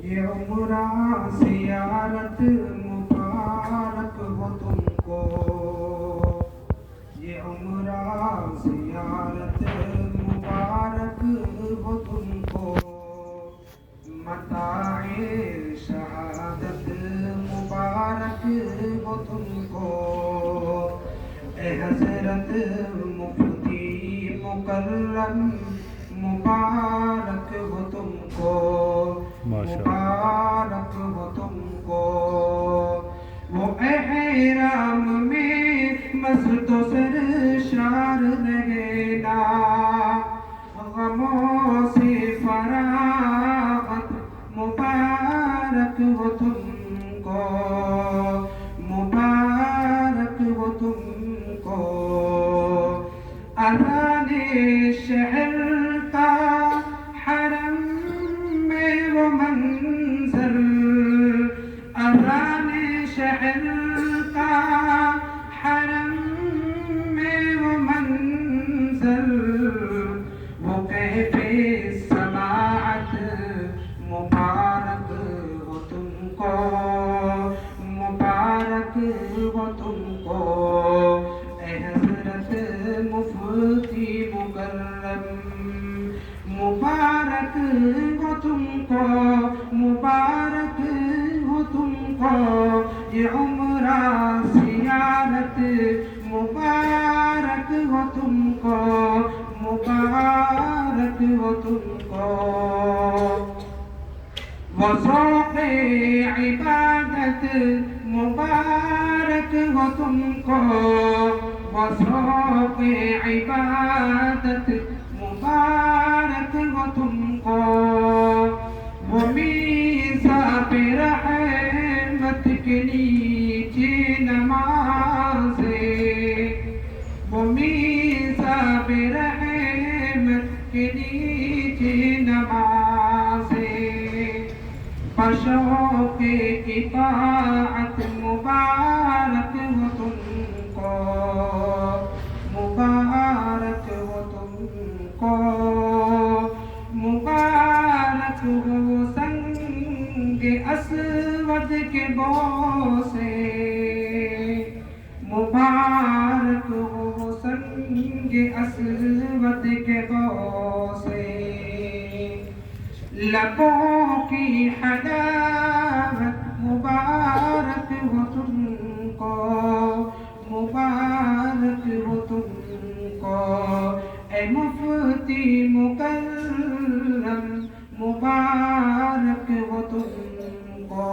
یہ عمرہ زیارت مبارک ہو تم کو، یہ عمرہ زیارت مبارک ہو تم کو، متاع شہادت مبارک ہو تم کو، اے حضرت مفتی مکرم مبارک ہو تم کو، مبارک ہو تم کو۔ وہ احرام میں مست و سرشار رہے نا، غموں سے فراغت مبارک ہو تم کو، مبارک ہو تم کو۔ اذان شہر کا حرم میں وہ منظر، اذان شہر کا حرم میں وہ منظر، وہ کیف سماعت مبارک ہو تم کو، مبارک ہو تم کو، اے حضرت مفتی مکرم مبارک ہو تم کو، مبارک ہو تم کو۔ یہ عمرہ زیارت مبارک ہو تم کو، مبارک ہو تم کو۔ وہ ذوق عبادت مبارک ہو تم کو، وہ ذوق عبادت مبارک ہو تم کو۔ وہ میزاب رحمت کے نیچے نمازیں، وہ میزاب رحمت کے نیچے نمازیں، بشوق اطاعت مبارک ہو تم کو، مبارک ہو تم کو، مبارک ہو سنگ اسود کے بوسے، مبارک ہو سنگ اسود کے بوسے، لبوں کی حلاوت مبارک ہو تم کو، مبارک ہو تم کو، اے مفتی مکرم مبارک ہو تم کو۔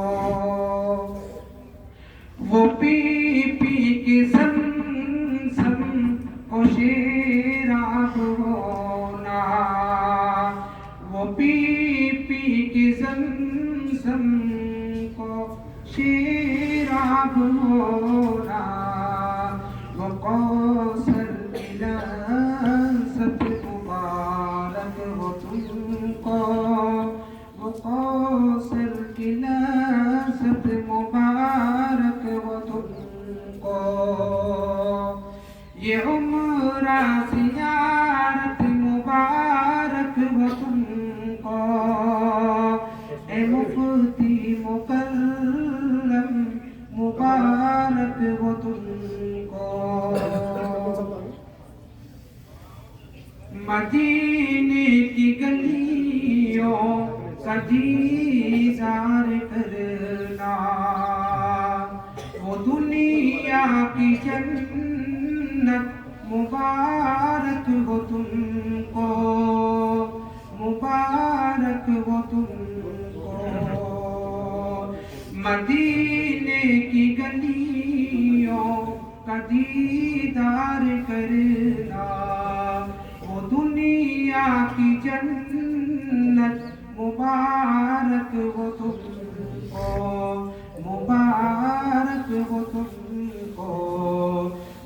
وہ پی پی کے زمزم کو شیراب ہونا، وہ پی پی کے زمزم کو شیراب ہونا، وہ کوثر کی لذت مبارک ہو تم کو، وہ کوثر کی لذت مبارک ہو تم کو۔ یہ عمرہ زیارت مبارک ہو تم کو، اے مفتی مکرم مبارک ہو تم کو۔ مدینے کی گلیوں کا دیدار کرنا، وہ دنیا کی جنت مبارک ہو تم کو، مبارک ہو تم کو۔ مدینے کی گلیوں کا دیدار کرنا، وہ دنیا کی جنت مبارک ہو تم کو، مبارک ہو تم کو۔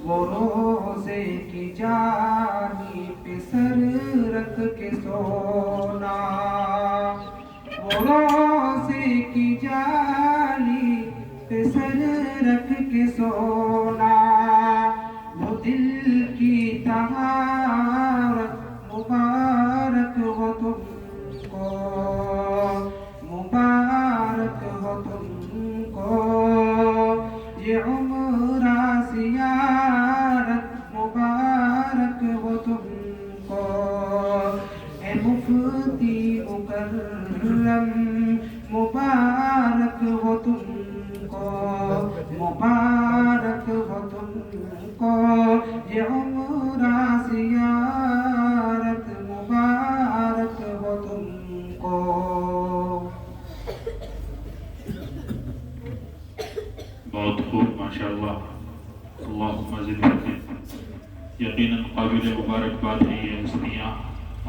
وہ روزے کی جالی پہ سر رکھ کے سونا، وہ روزے کی جالی پہ سر رکھ کے سونا، وہ دل کی طہارت مبارک ہو تم کو، مبارک یہ عمرہ زیارت مبارک ہو تم کو، اے مفتی مکرم مبارک ہو تم کو، مبارک ہو تم کو، یہ عمرہ زیارت مبارک ہو تم کو۔ بہت خوب ماشاءاللہ، اللہم زد وزد۔ یقیناً قابل مبارکباد ہے یہ ہستیاں